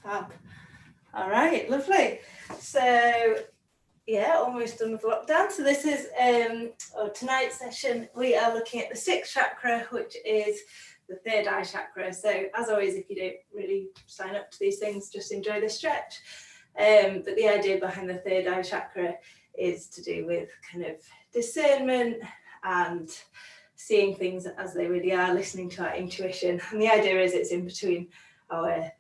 Fab. All right, lovely. So yeah, almost done with lockdown. So this is tonight's session. We are looking at the sixth chakra, which is the third eye chakra. So as always, if you don't really sign up to these things, just enjoy the stretch. But the idea behind the third eye chakra is to do with kind of discernment and seeing things as they really are, listening to our intuition. And the idea is it's in between our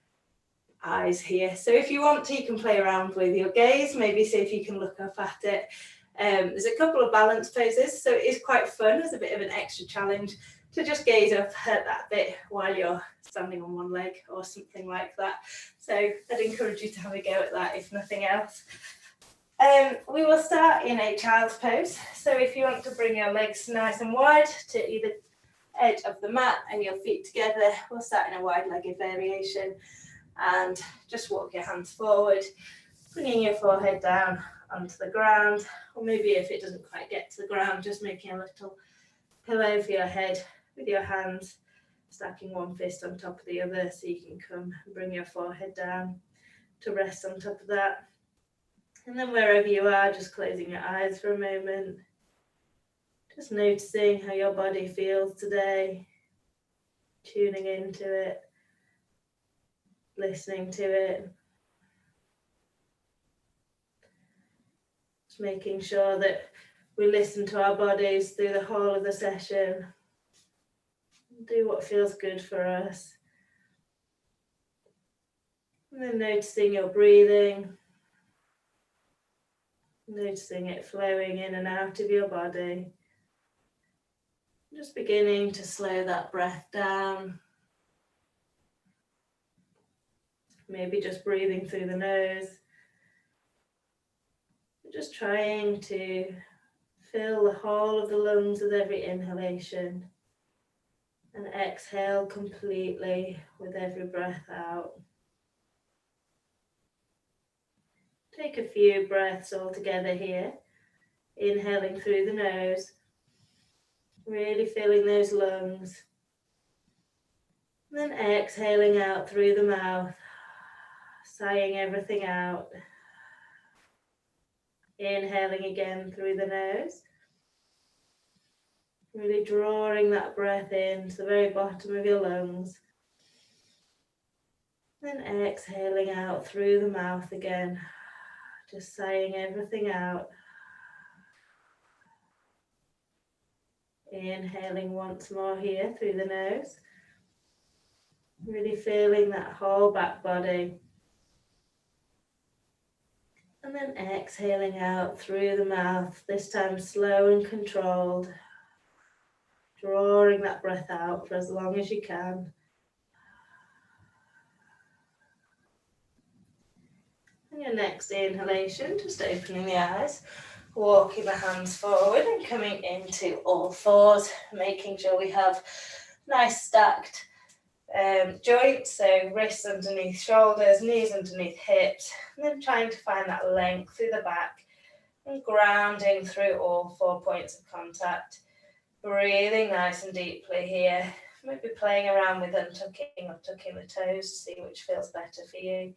eyes here. So if you want to, you can play around with your gaze, maybe see if you can look up at it. There's a couple of balance poses, so it is quite fun as a bit of an extra challenge to just gaze up at that bit while you're standing on one leg or something like that. So I'd encourage you to have a go at that if nothing else. We will start in a child's pose. So if you want to bring your legs nice and wide to either edge of the mat and your feet together, we'll start in a wide-legged variation. And just walk your hands forward, bringing your forehead down onto the ground, or maybe if it doesn't quite get to the ground, just making a little pillow for your head with your hands, stacking one fist on top of the other so you can come and bring your forehead down to rest on top of that. And then wherever you are, just closing your eyes for a moment, just noticing how your body feels today, tuning into it, listening to it, just making sure that we listen to our bodies through the whole of the session, do what feels good for us, and then noticing your breathing, noticing it flowing in and out of your body, just beginning to slow that breath down. Maybe just breathing through the nose. Just trying to fill the whole of the lungs with every inhalation and exhale completely with every breath out. Take a few breaths all together here. Inhaling through the nose, really filling those lungs. And then exhaling out through the mouth. Sighing everything out. Inhaling again through the nose. Really drawing that breath in to the very bottom of your lungs. Then exhaling out through the mouth again. Just sighing everything out. Inhaling once more here through the nose. Really feeling that whole back body. And then exhaling out through the mouth, this time slow and controlled. Drawing that breath out for as long as you can. And your next inhalation, just opening the eyes, walking the hands forward and coming into all fours, making sure we have nice stacked joints, so wrists underneath shoulders, knees underneath hips, and then trying to find that length through the back and grounding through all 4 points of contact. Breathing nice and deeply here. Maybe playing around with untucking or tucking the toes to see which feels better for you.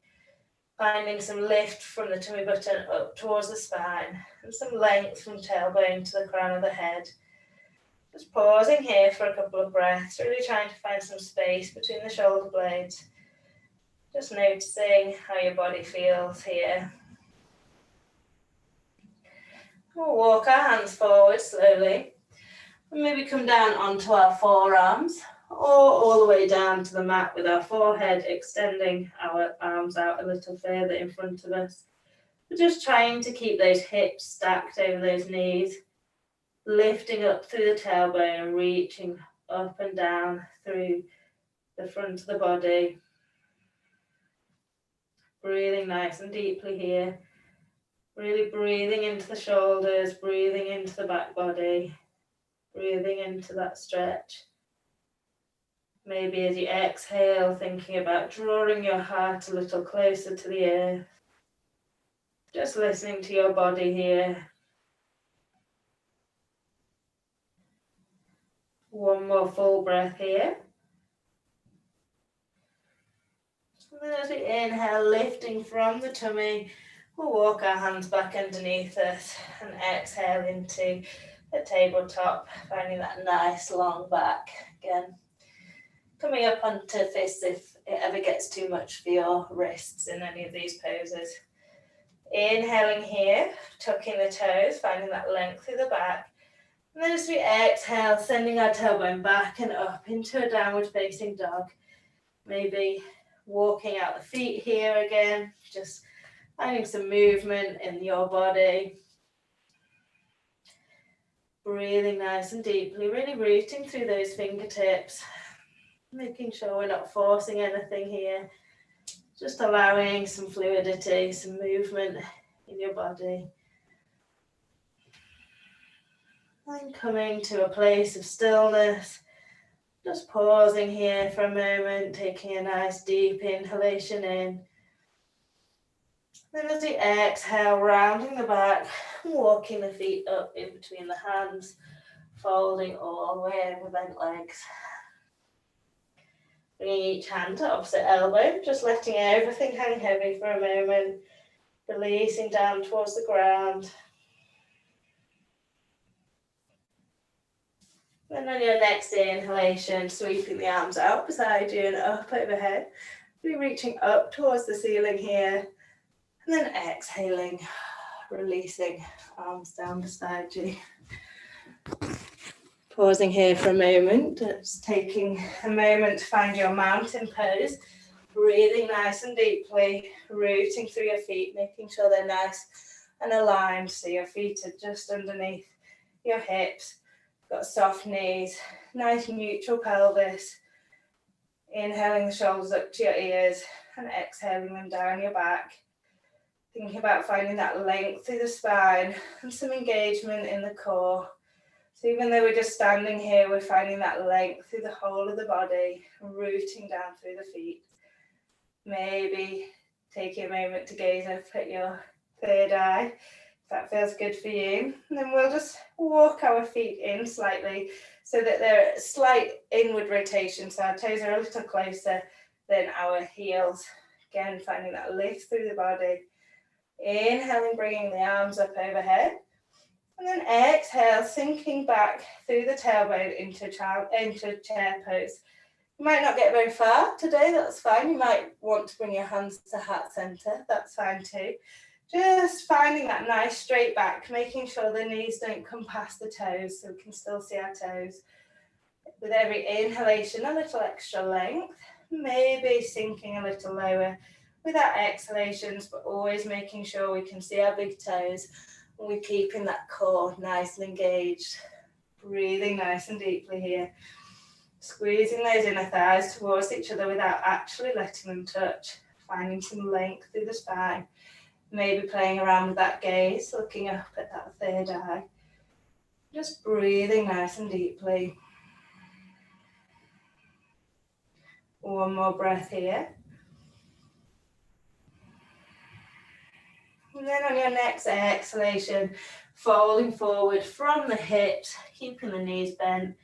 Finding some lift from the tummy button up towards the spine and some length from tailbone to the crown of the head. Just pausing here for a couple of breaths, really trying to find some space between the shoulder blades. Just noticing how your body feels here. We'll walk our hands forward slowly. And maybe come down onto our forearms or all the way down to the mat with our forehead, extending our arms out a little further in front of us. We're just trying to keep those hips stacked over those knees. Lifting up through the tailbone and reaching up and down through the front of the body. Breathing nice and deeply here. Really breathing into the shoulders, breathing into the back body. Breathing into that stretch. Maybe as you exhale, thinking about drawing your heart a little closer to the earth. Just listening to your body here. One more full breath here. And then as we inhale, lifting from the tummy, we'll walk our hands back underneath us and exhale into a tabletop, finding that nice long back. Again, coming up onto fists if it ever gets too much for your wrists in any of these poses. Inhaling here, tucking the toes, finding that length through the back. And then as we exhale, sending our tailbone back and up into a downward facing dog. Maybe walking out the feet here again, just finding some movement in your body. Breathing nice and deeply, really rooting through those fingertips. Making sure we're not forcing anything here. Just allowing some fluidity, some movement in your body. And coming to a place of stillness. Just pausing here for a moment, taking a nice deep inhalation in. Then as we exhale, rounding the back, walking the feet up in between the hands, folding all the way over bent legs. Bringing each hand to opposite elbow, just letting everything hang heavy for a moment, releasing down towards the ground. Then on your next inhalation, sweeping the arms out beside you and up overhead. Be reaching up towards the ceiling here. And then exhaling, releasing arms down beside you. Pausing here for a moment, just taking a moment to find your mountain pose. Breathing nice and deeply, rooting through your feet, making sure they're nice and aligned so your feet are just underneath your hips. Got soft knees, nice neutral pelvis. Inhaling the shoulders up to your ears and exhaling them down your back. Thinking about finding that length through the spine and some engagement in the core. So even though we're just standing here, we're finding that length through the whole of the body, rooting down through the feet. Maybe taking a moment to gaze up at your third eye, if that feels good for you. And then we'll just walk our feet in slightly so that they're a slight inward rotation. So our toes are a little closer than our heels. Again, finding that lift through the body. Inhaling, bringing the arms up overhead. And then exhale, sinking back through the tailbone into chair pose. You might not get very far today, that's fine. You might want to bring your hands to heart center, that's fine too. Just finding that nice straight back, making sure the knees don't come past the toes so we can still see our toes. With every inhalation, a little extra length, maybe sinking a little lower with our exhalations, but always making sure we can see our big toes. And we're keeping that core nice and engaged. Breathing nice and deeply here. Squeezing those inner thighs towards each other without actually letting them touch. Finding some length through the spine. Maybe playing around with that gaze, looking up at that third eye. Just breathing nice and deeply. One more breath here. And then on your next exhalation, folding forward from the hips, keeping the knees bent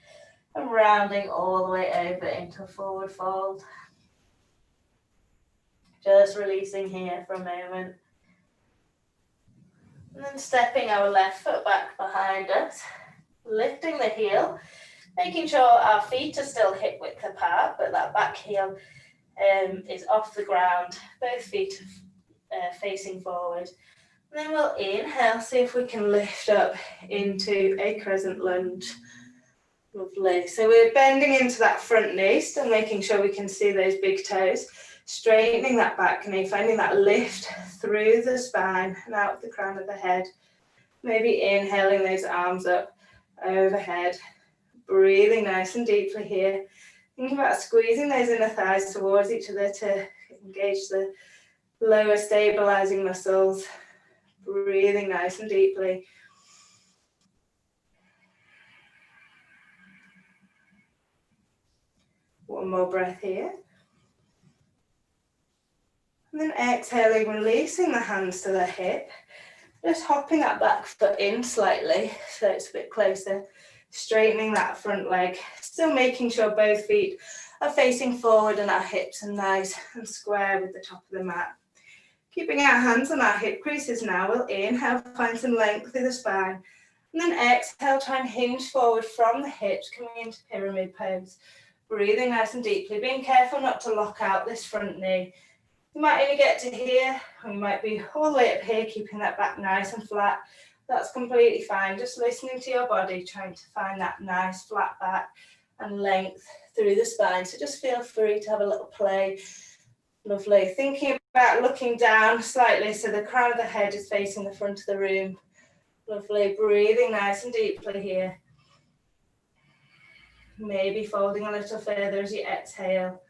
and rounding all the way over into a forward fold. Just releasing here for a moment. And then stepping our left foot back behind us, lifting the heel, making sure our feet are still hip width apart, but that back heel is off the ground, both feet facing forward. And then we'll inhale, see if we can lift up into a crescent lunge. Lovely. So we're bending into that front knee, still making sure we can see those big toes, straightening that back knee, finding that lift through the spine and out the crown of the head. Maybe inhaling those arms up overhead, breathing nice and deeply here. Thinking about squeezing those inner thighs towards each other to engage the lower stabilizing muscles. Breathing nice and deeply. One more breath here. And then exhaling, releasing the hands to the hip. Just hopping that back foot in slightly so it's a bit closer. Straightening that front leg. Still making sure both feet are facing forward and our hips are nice and square with the top of the mat. Keeping our hands on our hip creases now, we'll inhale, find some length through the spine. And then exhale, try and hinge forward from the hips, coming into pyramid pose. Breathing nice and deeply, being careful not to lock out this front knee. You might only get to here, or you might be all the way up here, keeping that back nice and flat. That's completely fine. Just listening to your body, trying to find that nice flat back and length through the spine. So just feel free to have a little play. Lovely. Thinking about looking down slightly so the crown of the head is facing the front of the room. Lovely. Breathing nice and deeply here. Maybe folding a little further as you exhale.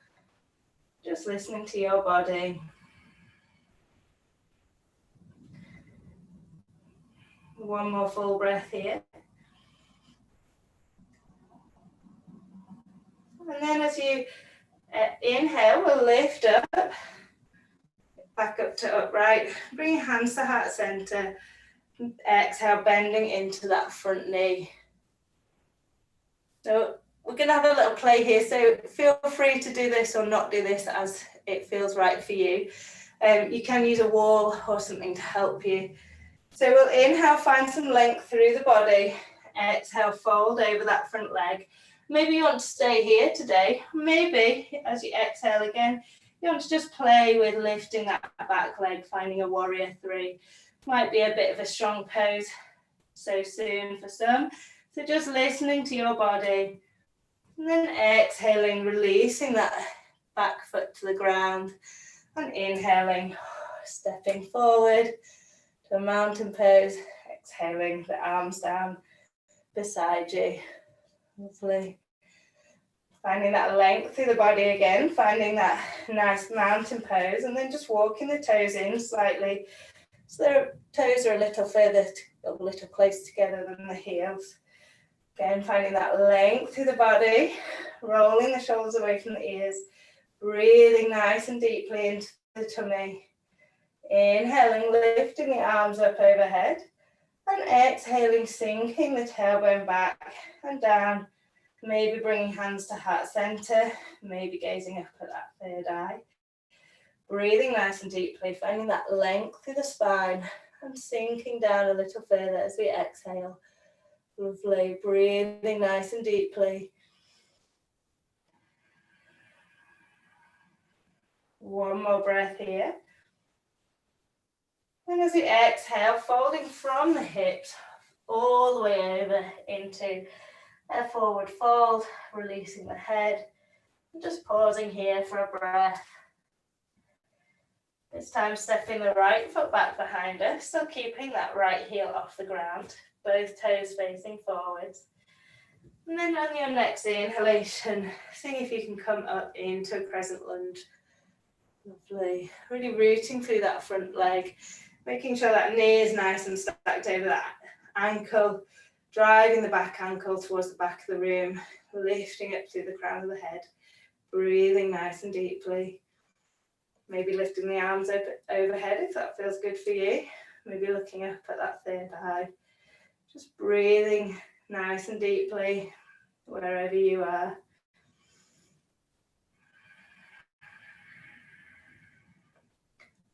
Just listening to your body. One more full breath here. And then as you inhale, we'll lift up, back up to upright. Bring your hands to heart center. Exhale, bending into that front knee. So we're going to have a little play here, so feel free to do this or not do this as it feels right for you. You can use a wall or something to help you. So we'll inhale, find some length through the body. Exhale, fold over that front leg. Maybe you want to stay here today. Maybe as you exhale again, you want to just play with lifting that back leg, finding a warrior three. Might be a bit of a strong pose so soon for some. So just listening to your body. And then exhaling, releasing that back foot to the ground. And inhaling, stepping forward to a mountain pose. Exhaling, the arms down beside you. Lovely. Finding that length through the body again, finding that nice mountain pose, and then just walking the toes in slightly. So the toes are a little further, a little closer together than the heels. Again, finding that length through the body, rolling the shoulders away from the ears, breathing nice and deeply into the tummy. Inhaling, lifting the arms up overhead, and exhaling, sinking the tailbone back and down. Maybe bringing hands to heart center, maybe gazing up at that third eye. Breathing nice and deeply, finding that length through the spine and sinking down a little further as we exhale. Lovely. Breathing nice and deeply. One more breath here. And as we exhale, folding from the hips all the way over into a forward fold, releasing the head. And just pausing here for a breath. This time stepping the right foot back behind us, still keeping that right heel off the ground, both toes facing forwards. And then on your next inhalation, see if you can come up into a crescent lunge. Lovely. Really rooting through that front leg, making sure that knee is nice and stacked over that ankle, driving the back ankle towards the back of the room, lifting up through the crown of the head, breathing nice and deeply. Maybe lifting the arms overhead if that feels good for you. Maybe looking up at that third eye. Just breathing nice and deeply wherever you are.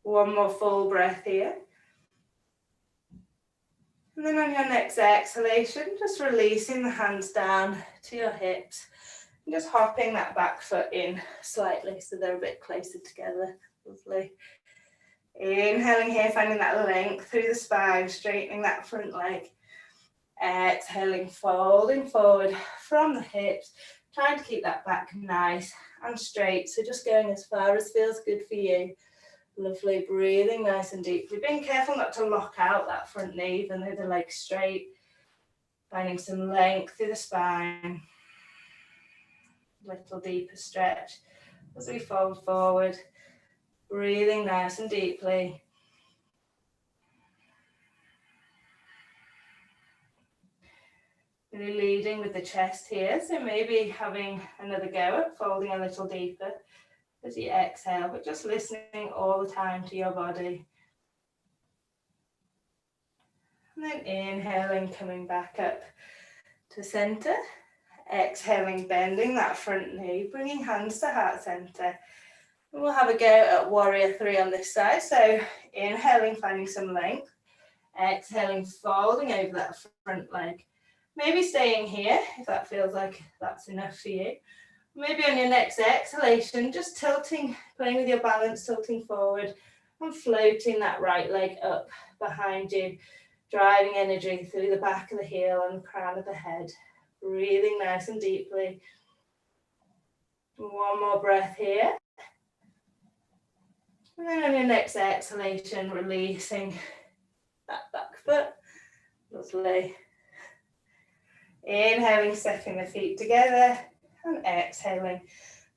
One more full breath here. And then on your next exhalation, just releasing the hands down to your hips. And just hopping that back foot in slightly so they're a bit closer together. Lovely. Inhaling here, finding that length through the spine, straightening that front leg. Exhaling, folding forward from the hips, trying to keep that back nice and straight. So just going as far as feels good for you. Lovely. Breathing nice and deeply. Being careful not to lock out that front knee, even though the leg's straight. Finding some length through the spine. Little deeper stretch as we fold forward. Breathing nice and deeply. Really leading with the chest here, so maybe having another go at folding a little deeper as you exhale, but just listening all the time to your body. And then inhaling, coming back up to center. Exhaling, bending that front knee, bringing hands to heart center. And we'll have a go at warrior 3 on this side. So inhaling, finding some length. Exhaling, folding over that front leg. Maybe staying here if that feels like that's enough for you. Maybe on your next exhalation, just tilting, playing with your balance, tilting forward and floating that right leg up behind you, driving energy through the back of the heel and the crown of the head. Breathing nice and deeply. One more breath here. And then on your next exhalation, releasing that back foot. Lovely. Inhaling, stepping the feet together. And exhaling,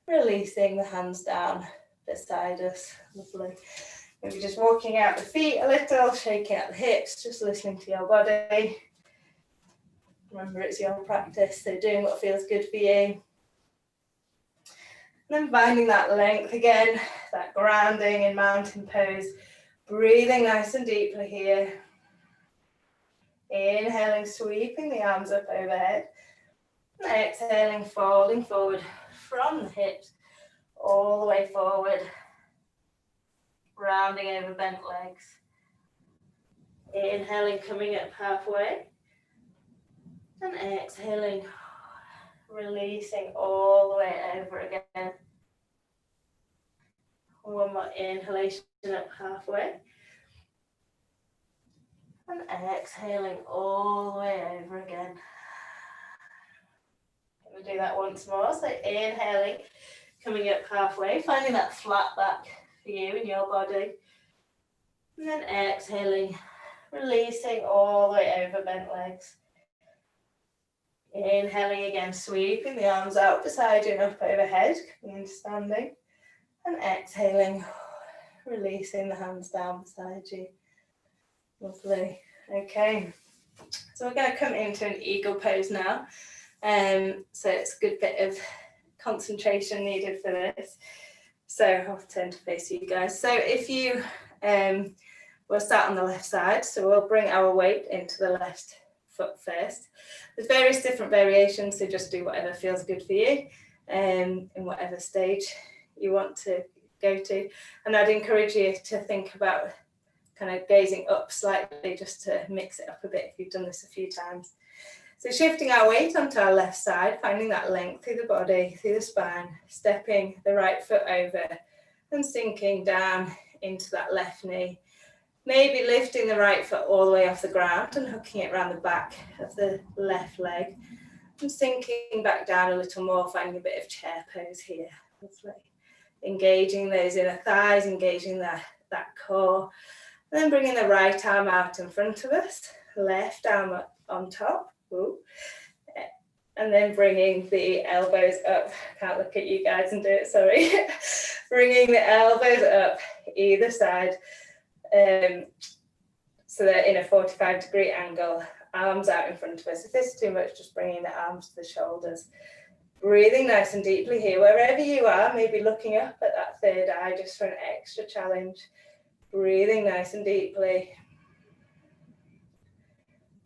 releasing the hands down beside us. Lovely. Maybe just walking out the feet a little, shaking out the hips, just listening to your body. Remember, it's your practice, so doing what feels good for you. And then finding that length again, that grounding in mountain pose. Breathing nice and deeply here. Inhaling, sweeping the arms up overhead. And exhaling, folding forward from the hips, all the way forward. Rounding over bent legs. Inhaling, coming up halfway. And exhaling, releasing all the way over again. One more inhalation up halfway. And exhaling all the way over again. We'll do that once more. So inhaling, coming up halfway, finding that flat back for you in your body. And then exhaling, releasing all the way over bent legs. Inhaling again, sweeping the arms out beside you and up overhead, coming into standing. And exhaling, releasing the hands down beside you. Lovely. Okay. So we're going to come into an eagle pose now. So it's a good bit of concentration needed for this. So I'll turn to face you guys. So if you, we'll start on the left side. So we'll bring our weight into the left foot first. There's various different variations, so just do whatever feels good for you in whatever stage you want to go to. And I'd encourage you to think about kind of gazing up slightly just to mix it up a bit if you've done this a few times. So shifting our weight onto our left side, finding that length through the body, through the spine, stepping the right foot over and sinking down into that left knee. Maybe lifting the right foot all the way off the ground and hooking it around the back of the left leg and sinking back down a little more, finding a bit of chair pose here. Lovely. Engaging those inner thighs, engaging that core. And then bringing the right arm out in front of us, left arm up on top. Ooh. And then bringing the elbows up. Can't look at you guys and do it, sorry. Bringing the elbows up either side. So they're in a 45-degree angle, arms out in front of us. If this is too much, just bringing the arms to the shoulders. Breathing nice and deeply here, wherever you are, maybe looking up at that third eye just for an extra challenge. Breathing nice and deeply.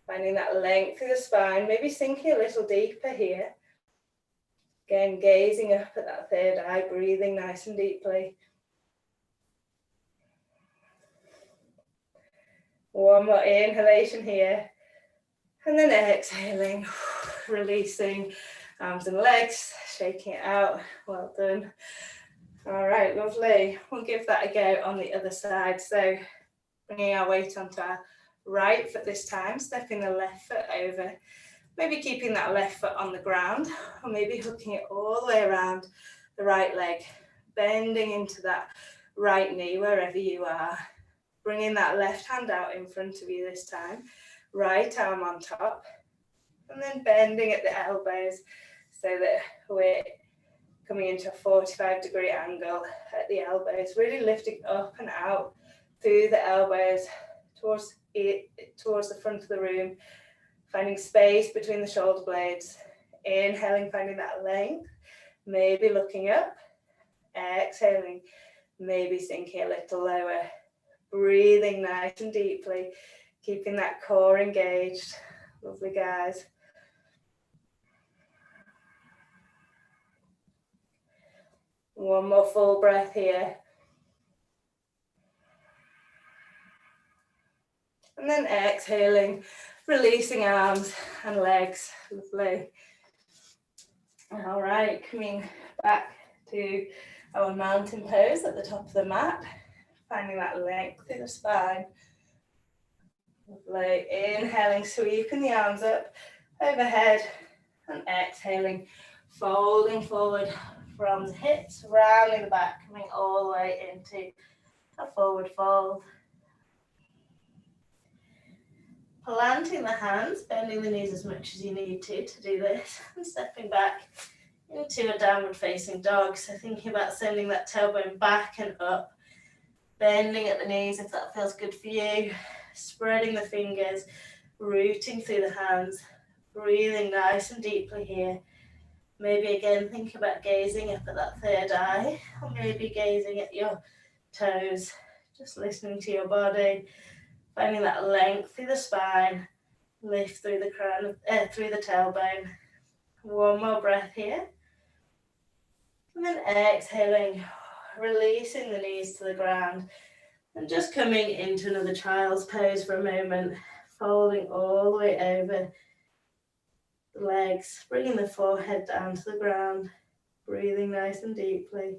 Finding that length through the spine, maybe sinking a little deeper here. Again, gazing up at that third eye, breathing nice and deeply. One more inhalation here. And then exhaling, releasing arms and legs, shaking it out. Well done. All right, lovely. We'll give that a go on the other side. So bringing our weight onto our right foot this time, stepping the left foot over, maybe keeping that left foot on the ground, or maybe hooking it all the way around the right leg, bending into that right knee wherever you are. Bringing that left hand out in front of you this time, right arm on top, and then bending at the elbows so that we're coming into a 45-degree angle at the elbows, really lifting up and out through the elbows towards the front of the room, finding space between the shoulder blades, inhaling, finding that length, maybe looking up, exhaling, maybe sinking a little lower. Breathing nice and deeply, keeping that core engaged. Lovely, guys. One more full breath here. And then exhaling, releasing arms and legs. Lovely. All right, coming back to our mountain pose at the top of the mat. Finding that length through the spine. Lovely. Inhaling, sweeping the arms up overhead, and exhaling, folding forward from the hips, rounding the back, coming all the way into a forward fold. Planting the hands, bending the knees as much as you need to do this, and stepping back into a downward facing dog. So thinking about sending that tailbone back and up, bending at the knees if that feels good for you, spreading the fingers, rooting through the hands, breathing nice and deeply here. Maybe again think about gazing up at that third eye, or maybe gazing at your toes, just listening to your body, finding that length through the spine, lift through the crown, through the tailbone. One more breath here. And then exhaling, releasing the knees to the ground and just coming into another child's pose for a moment, folding all the way over the legs, bringing the forehead down to the ground, breathing nice and deeply,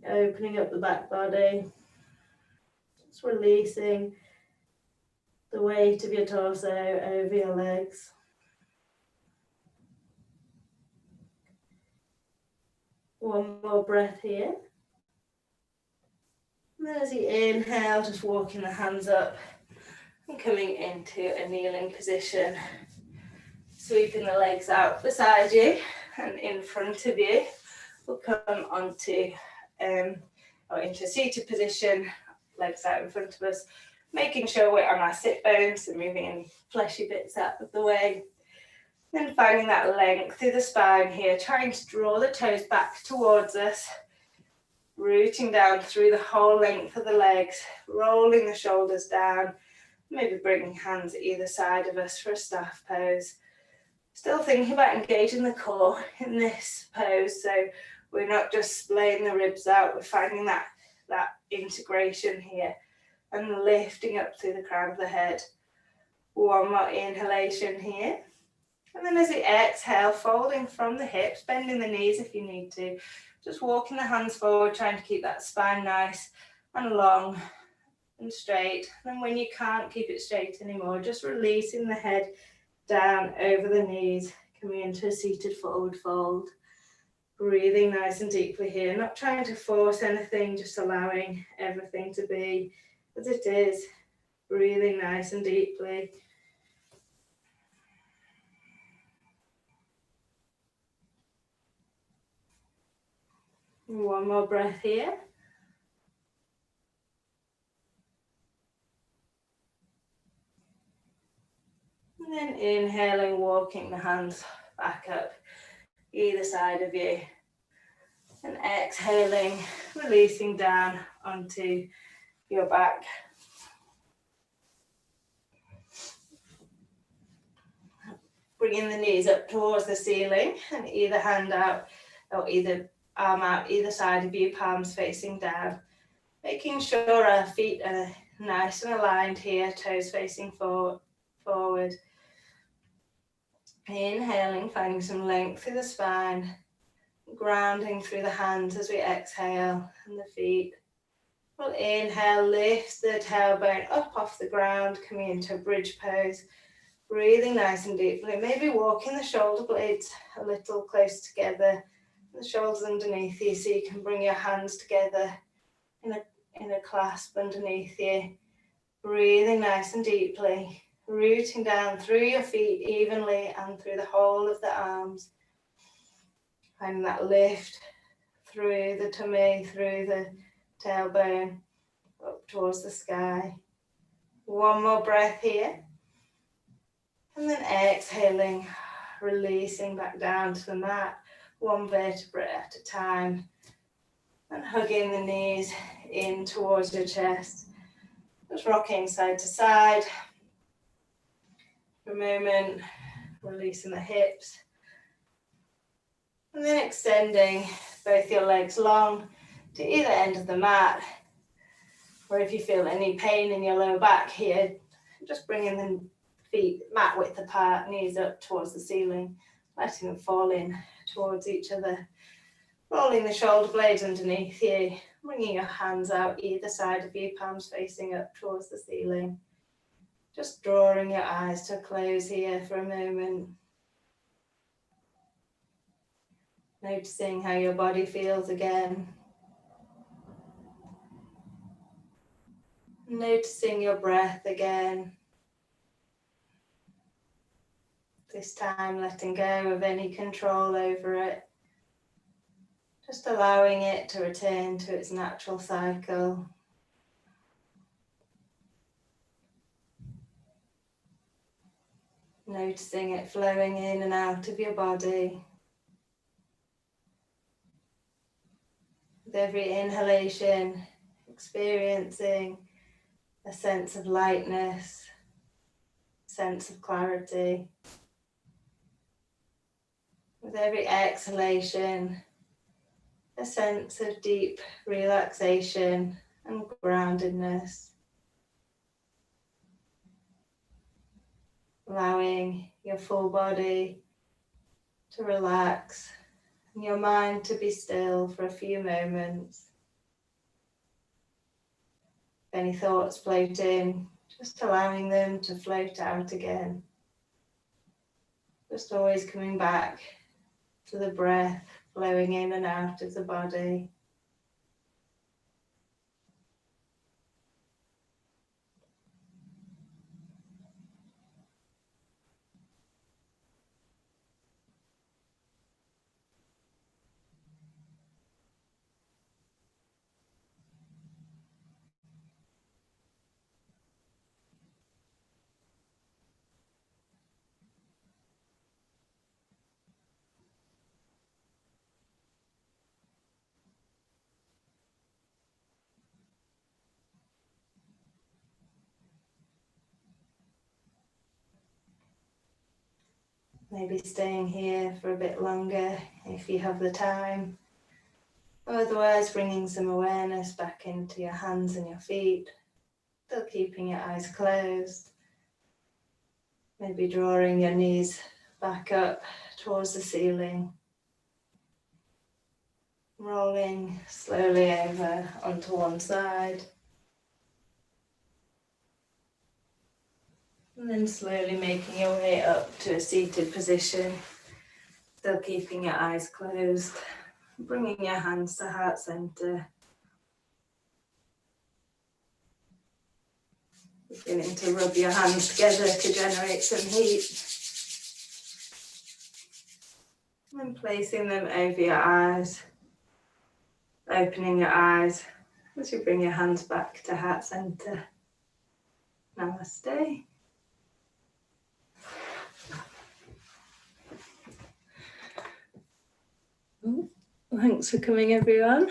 opening up the back body, just releasing the weight of your torso over your legs. One more breath here. And then as you inhale, just walking the hands up and coming into a kneeling position. Sweeping the legs out beside you and in front of you. We'll come onto or into a seated position, legs out in front of us, making sure we're on our sit bones and moving any fleshy bits out of the way. Then finding that length through the spine here, trying to draw the toes back towards us, rooting down through the whole length of the legs, rolling the shoulders down, maybe bringing hands either side of us for a staff pose. Still thinking about engaging the core in this pose, so we're not just splaying the ribs out, we're finding that integration here and lifting up through the crown of the head. One more inhalation here. And then as you exhale, folding from the hips, bending the knees if you need to. Just walking the hands forward, trying to keep that spine nice and long and straight. And when you can't keep it straight anymore, just releasing the head down over the knees, coming into a seated forward fold. Breathing nice and deeply here, not trying to force anything, just allowing everything to be as it is. Breathing nice and deeply. One more breath here. And then inhaling, walking the hands back up either side of you. And exhaling, releasing down onto your back. Bringing the knees up towards the ceiling and either hand out or either arm out either side of you, palms facing down. Making sure our feet are nice and aligned here, toes facing forward. Inhaling, finding some length through the spine, grounding through the hands as we exhale and the feet. We'll inhale, lift the tailbone up off the ground, coming into a bridge pose. Breathing nice and deeply, maybe walking the shoulder blades a little close together, the shoulders underneath you, so you can bring your hands together in a clasp underneath you. Breathing nice and deeply, rooting down through your feet evenly and through the whole of the arms. Finding that lift through the tummy, through the tailbone, up towards the sky. One more breath here. And then exhaling, releasing back down to the mat, one vertebrae at a time. And hugging the knees in towards your chest. Just rocking side to side. For a moment, releasing the hips. And then extending both your legs long to either end of the mat. Or if you feel any pain in your lower back here, just bringing the feet mat width apart, knees up towards the ceiling, letting them fall in towards each other. Rolling the shoulder blades underneath you, bringing your hands out either side of you, palms facing up towards the ceiling. Just drawing your eyes to a close here for a moment. Noticing how your body feels again. Noticing your breath again. This time letting go of any control over it. Just allowing it to return to its natural cycle. Noticing it flowing in and out of your body. With every inhalation, experiencing a sense of lightness, sense of clarity. With every exhalation, a sense of deep relaxation and groundedness. Allowing your full body to relax and your mind to be still for a few moments. If any thoughts float in, just allowing them to float out again. Just always coming back to the breath flowing in and out of the body. Maybe staying here for a bit longer if you have the time. Otherwise, bringing some awareness back into your hands and your feet. Still keeping your eyes closed. Maybe drawing your knees back up towards the ceiling. Rolling slowly over onto one side. And then slowly making your way up to a seated position. Still keeping your eyes closed. Bringing your hands to heart center. Beginning to rub your hands together to generate some heat. And placing them over your eyes. Opening your eyes as you bring your hands back to heart center. Namaste. Thanks for coming, everyone.